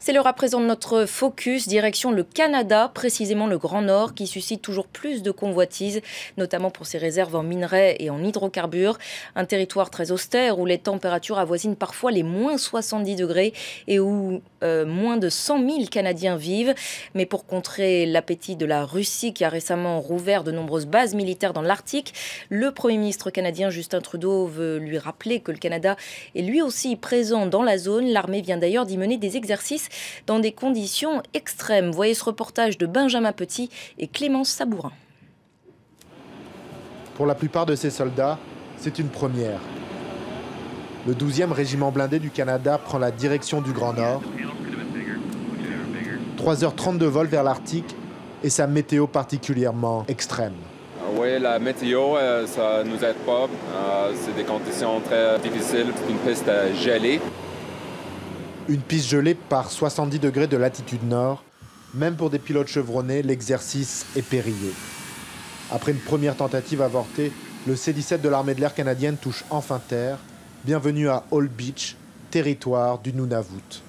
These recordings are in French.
C'est l'heure à présent de notre focus, direction le Canada, précisément le Grand Nord, qui suscite toujours plus de convoitises, notamment pour ses réserves en minerais et en hydrocarbures. Un territoire très austère où les températures avoisinent parfois les moins 70 degrés et où moins de 100 000 Canadiens vivent. Mais pour contrer l'appétit de la Russie, qui a récemment rouvert de nombreuses bases militaires dans l'Arctique, le Premier ministre canadien Justin Trudeau veut lui rappeler que le Canada est lui aussi présent dans la zone. L'armée vient d'ailleurs d'y mener des exercices dans des conditions extrêmes. Voyez ce reportage de Benjamin Petit et Clémence Sabourin. Pour la plupart de ces soldats, c'est une première. Le 12e régiment blindé du Canada prend la direction du Grand Nord. 3h30 de vol vers l'Arctique et sa météo particulièrement extrême. Oui, la météo, ça ne nous aide pas. C'est des conditions très difficiles. C'est une piste gelée. Une piste gelée par 70 degrés de latitude nord. Même pour des pilotes chevronnés, l'exercice est périlleux. Après une première tentative avortée, le C-17 de l'armée de l'air canadienne touche enfin terre. Bienvenue à Hall Beach, territoire du Nunavut.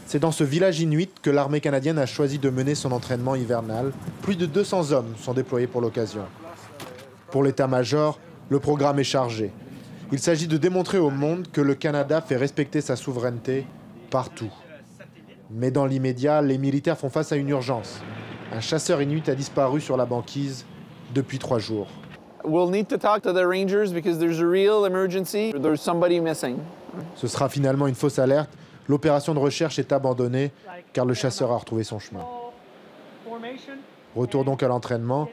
C'est dans ce village inuit que l'armée canadienne a choisi de mener son entraînement hivernal. Plus de 200 hommes sont déployés pour l'occasion. Pour l'état-major, le programme est chargé. Il s'agit de démontrer au monde que le Canada fait respecter sa souveraineté partout. Mais dans l'immédiat, les militaires font face à une urgence. Un chasseur inuit a disparu sur la banquise depuis 3 jours. We'll need to talk to the rangers because there's a real emergency. There's somebody missing. Ce sera finalement une fausse alerte. L'opération de recherche est abandonnée car le chasseur a retrouvé son chemin. Retour donc à l'entraînement.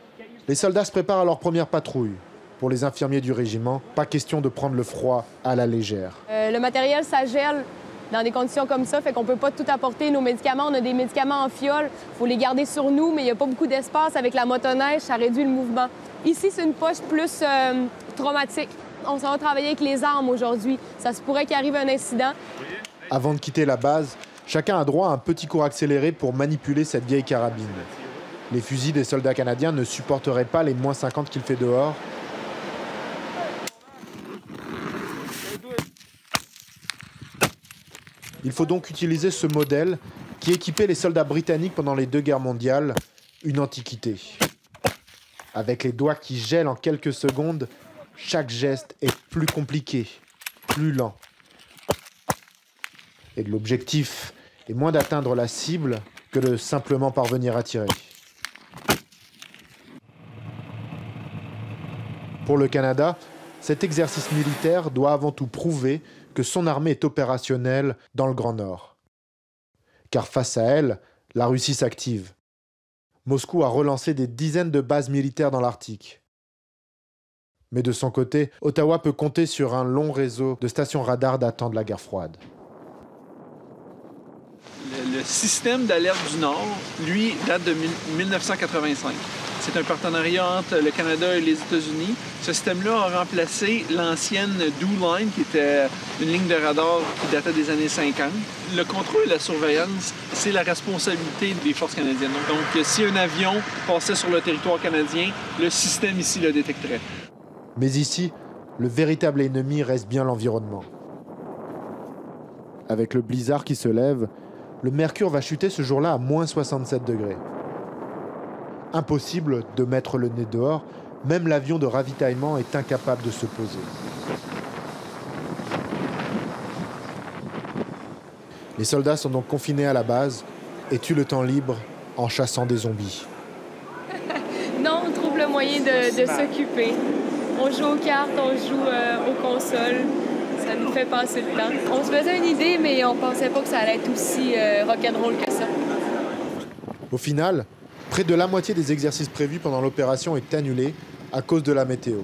Les soldats se préparent à leur première patrouille. Pour les infirmiers du régiment, pas question de prendre le froid à la légère. Le matériel, ça gèle dans des conditions comme ça, fait qu'on peut pas tout apporter. Nos médicaments, on a des médicaments en fiole. Il faut les garder sur nous, mais il n'y a pas beaucoup d'espace. Avec la motoneige, ça réduit le mouvement. Ici, c'est une poche plus traumatique. On s'en va travailler avec les armes aujourd'hui. Ça se pourrait qu'il arrive un incident. Avant de quitter la base, chacun a droit à un petit cours accéléré pour manipuler cette vieille carabine. Les fusils des soldats canadiens ne supporteraient pas les moins 50 qu'il fait dehors. Il faut donc utiliser ce modèle qui équipait les soldats britanniques pendant les 2 guerres mondiales, une antiquité. Avec les doigts qui gèlent en quelques secondes, chaque geste est plus compliqué, plus lent. Et l'objectif est moins d'atteindre la cible que de simplement parvenir à tirer. Pour le Canada, cet exercice militaire doit avant tout prouver que son armée est opérationnelle dans le Grand Nord. Car face à elle, la Russie s'active. Moscou a relancé des dizaines de bases militaires dans l'Arctique. Mais de son côté, Ottawa peut compter sur un long réseau de stations radars datant de la guerre froide. Le système d'alerte du Nord, lui, date de 1985. C'est un partenariat entre le Canada et les États-Unis. Ce système-là a remplacé l'ancienne DO Line, qui était une ligne de radar qui datait des années 50. Le contrôle et la surveillance, c'est la responsabilité des forces canadiennes. Donc, si un avion passait sur le territoire canadien, le système ici le détecterait. Mais ici, le véritable ennemi reste bien l'environnement. Avec le blizzard qui se lève, le mercure va chuter ce jour-là à moins 67 degrés. Impossible de mettre le nez dehors, même l'avion de ravitaillement est incapable de se poser. Les soldats sont donc confinés à la base et tuent le temps libre en chassant des zombies. Non, on trouve le moyen de s'occuper. On joue aux cartes, on joue aux consoles. Ça nous fait passer le temps. On se faisait une idée, mais on pensait pas que ça allait être aussi rock'n'roll que ça. Au final, près de la moitié des exercices prévus pendant l'opération est annulée à cause de la météo.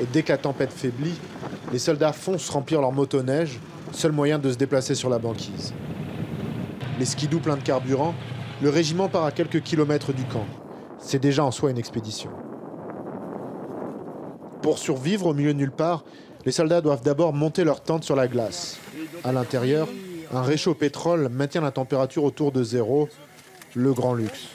Et dès que la tempête faiblit, les soldats foncent remplir leur motoneige, seul moyen de se déplacer sur la banquise. Les skidoo pleins de carburant, le régiment part à quelques kilomètres du camp. C'est déjà en soi une expédition. Pour survivre au milieu de nulle part, les soldats doivent d'abord monter leur tente sur la glace. À l'intérieur, un réchaud au pétrole maintient la température autour de 0, le grand luxe.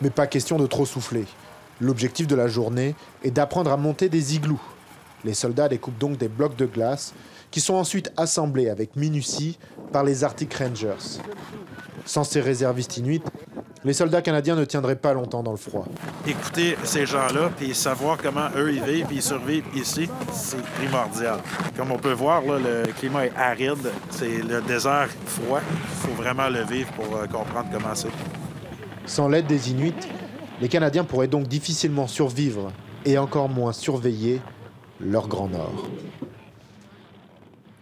Mais pas question de trop souffler. L'objectif de la journée est d'apprendre à monter des igloos. Les soldats découpent donc des blocs de glace qui sont ensuite assemblés avec minutie par les Arctic Rangers. Sans ces réservistes inuits, les soldats canadiens ne tiendraient pas longtemps dans le froid. Écouter ces gens-là et savoir comment eux ils vivent et ils survivent ici, c'est primordial. Comme on peut voir, là, le climat est aride, c'est le désert froid. Il faut vraiment le vivre pour comprendre comment c'est. Sans l'aide des Inuits, les Canadiens pourraient donc difficilement survivre et encore moins surveiller leur Grand Nord.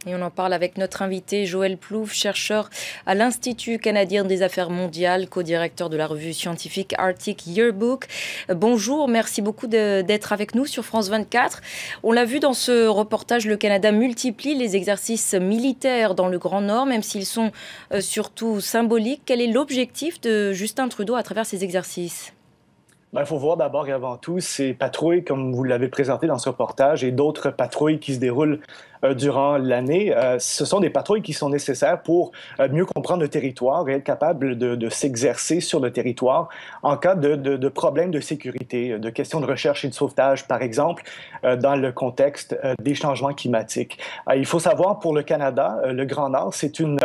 Et on en parle avec notre invité Joël Plouffe, chercheur à l'Institut canadien des affaires mondiales, co-directeur de la revue scientifique Arctic Yearbook. Bonjour, merci beaucoup d'être avec nous sur France 24. On l'a vu dans ce reportage, le Canada multiplie les exercices militaires dans le Grand Nord, même s'ils sont surtout symboliques. Quel est l'objectif de Justin Trudeau à travers ces exercices ? Il faut voir d'abord et avant tout ces patrouilles, comme vous l'avez présenté dans ce reportage, et d'autres patrouilles qui se déroulent durant l'année. Ce sont des patrouilles qui sont nécessaires pour mieux comprendre le territoire et être capable de s'exercer sur le territoire en cas de problèmes de sécurité, de questions de recherche et de sauvetage, par exemple, dans le contexte des changements climatiques. Il faut savoir, pour le Canada, le Grand Nord, c'est une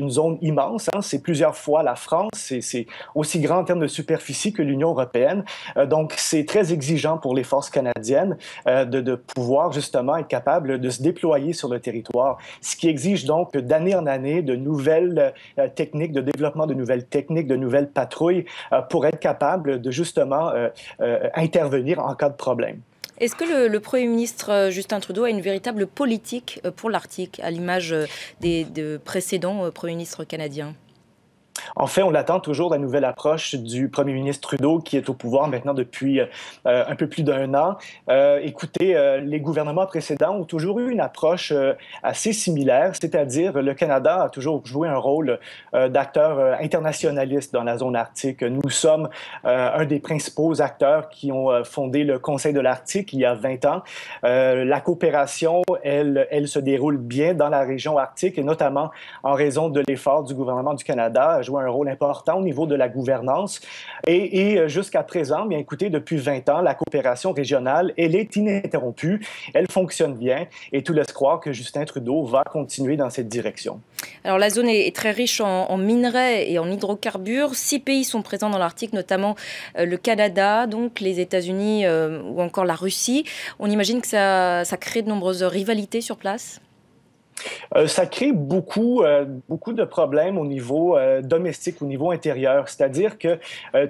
zone immense. C'est plusieurs fois la France. C'est aussi grand en termes de superficie que l'Union européenne. Donc, c'est très exigeant pour les forces canadiennes de pouvoir justement être capable de se déployer sur le territoire, ce qui exige donc d'année en année de nouvelles techniques, de développement de nouvelles techniques, de nouvelles patrouilles pour être capable de justement intervenir en cas de problème. Est-ce que le Premier ministre Justin Trudeau a une véritable politique pour l'Arctique, à l'image des précédents Premiers ministres canadiens ? En fait, on attend toujours la nouvelle approche du premier ministre Trudeau qui est au pouvoir maintenant depuis un peu plus d'un an. Écoutez, les gouvernements précédents ont toujours eu une approche assez similaire, c'est-à-dire le Canada a toujours joué un rôle d'acteur internationaliste dans la zone arctique. Nous sommes un des principaux acteurs qui ont fondé le Conseil de l'Arctique il y a 20 ans. La coopération, elle se déroule bien dans la région arctique et notamment en raison de l'effort du gouvernement du Canada à jouer un rôle important au niveau de la gouvernance. Et jusqu'à présent, bien écoutez, depuis 20 ans, la coopération régionale, elle est ininterrompue, elle fonctionne bien et tout laisse croire que Justin Trudeau va continuer dans cette direction. Alors la zone est très riche en minerais et en hydrocarbures. 6 pays sont présents dans l'Arctique, notamment le Canada, donc les États-Unis ou encore la Russie. On imagine que ça crée de nombreuses rivalités sur place ? Ça crée beaucoup de problèmes au niveau domestique, au niveau intérieur. C'est-à-dire que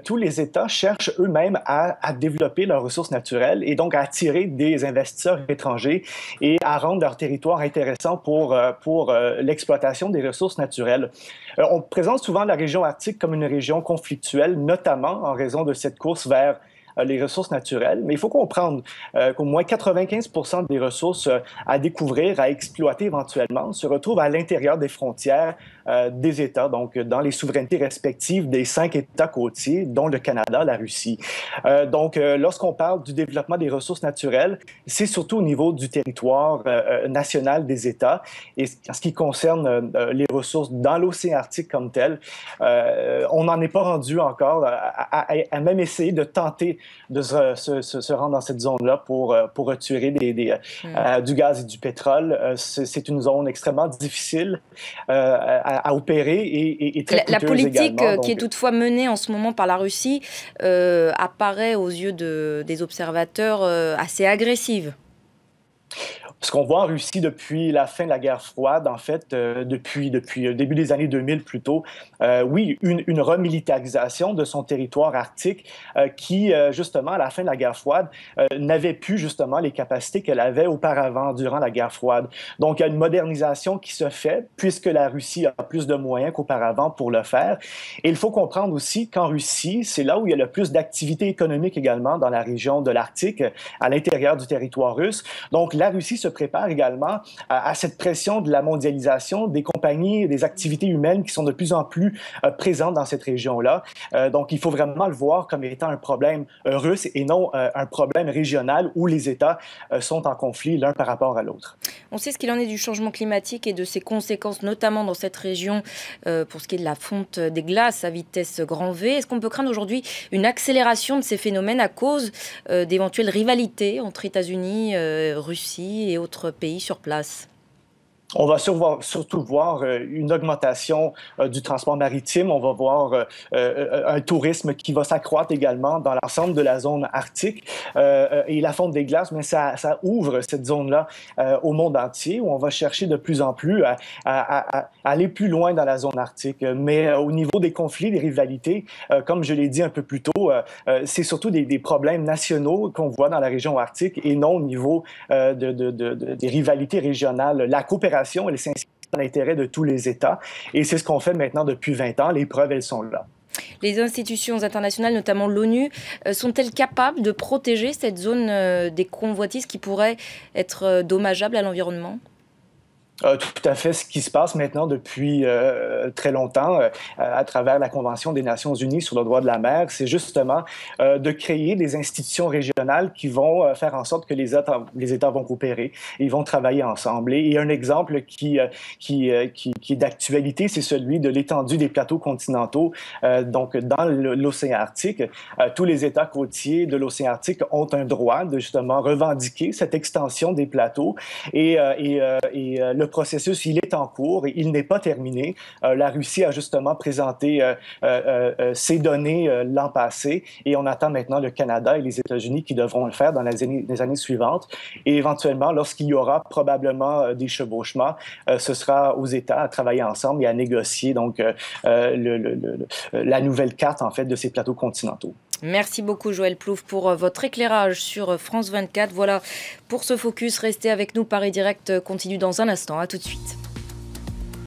tous les États cherchent eux-mêmes à développer leurs ressources naturelles et donc à attirer des investisseurs étrangers et à rendre leur territoire intéressant pour l'exploitation des ressources naturelles. On présente souvent la région arctique comme une région conflictuelle, notamment en raison de cette course vers les ressources naturelles, mais il faut comprendre qu'au moins 95% des ressources à découvrir, à exploiter éventuellement, se retrouvent à l'intérieur des frontières des États, donc dans les souverainetés respectives des 5 États côtiers, dont le Canada, la Russie. Donc, lorsqu'on parle du développement des ressources naturelles, c'est surtout au niveau du territoire national des États. Et en ce qui concerne les ressources dans l'océan Arctique comme tel, on n'en est pas rendu encore à même essayer de tenter de se rendre dans cette zone-là pour retirer du gaz et du pétrole. C'est une zone extrêmement difficile à opérer et très coûteuse. La politique également, qui est toutefois menée en ce moment par la Russie apparaît aux yeux des observateurs assez agressive. Ce qu'on voit en Russie depuis la fin de la guerre froide, en fait, depuis le début des années 2000 plutôt, oui, une remilitarisation de son territoire arctique qui, justement, à la fin de la guerre froide, n'avait plus, justement, les capacités qu'elle avait auparavant durant la guerre froide. Donc, il y a une modernisation qui se fait puisque la Russie a plus de moyens qu'auparavant pour le faire. Et il faut comprendre aussi qu'en Russie, c'est là où il y a le plus d'activité économique également dans la région de l'Arctique, à l'intérieur du territoire russe. Donc, la Russie se prépare également à cette pression de la mondialisation des compagnies et des activités humaines qui sont de plus en plus présentes dans cette région-là. Donc, il faut vraiment le voir comme étant un problème russe et non un problème régional où les États sont en conflit l'un par rapport à l'autre. On sait ce qu'il en est du changement climatique et de ses conséquences, notamment dans cette région, pour ce qui est de la fonte des glaces à vitesse grand V. Est-ce qu'on peut craindre aujourd'hui une accélération de ces phénomènes à cause d'éventuelles rivalités entre États-Unis, Russie et autres pays sur place ? On va surtout voir une augmentation du transport maritime. On va voir un tourisme qui va s'accroître également dans l'ensemble de la zone arctique. Et la fonte des glaces, mais ça ouvre cette zone-là au monde entier, où on va chercher de plus en plus à aller plus loin dans la zone arctique. Mais au niveau des conflits, des rivalités, comme je l'ai dit un peu plus tôt, c'est surtout des problèmes nationaux qu'on voit dans la région arctique et non au niveau des rivalités régionales. La coopération, elle s'inscrit dans l'intérêt de tous les États. Et c'est ce qu'on fait maintenant depuis 20 ans. Les preuves, elles sont là. Les institutions internationales, notamment l'ONU, sont-elles capables de protéger cette zone des convoitises qui pourraient être dommageables à l'environnement ? Tout à fait. Ce qui se passe maintenant depuis très longtemps à travers la Convention des Nations Unies sur le droit de la mer, c'est justement de créer des institutions régionales qui vont faire en sorte que les États vont coopérer, ils vont travailler ensemble. Et un exemple qui est d'actualité, c'est celui de l'étendue des plateaux continentaux. Donc, dans l'océan Arctique, tous les États côtiers de l'océan Arctique ont un droit de justement revendiquer cette extension des plateaux. Et le processus, il est en cours et il n'est pas terminé. La Russie a justement présenté ses données l'an passé et on attend maintenant le Canada et les États-Unis qui devront le faire dans les années suivantes. Et éventuellement, lorsqu'il y aura probablement des chevauchements, ce sera aux États à travailler ensemble et à négocier donc la nouvelle carte en fait de ces plateaux continentaux. Merci beaucoup Joël Plouffe pour votre éclairage sur France 24. Voilà pour ce focus. Restez avec nous. Paris Direct continue dans un instant. À tout de suite.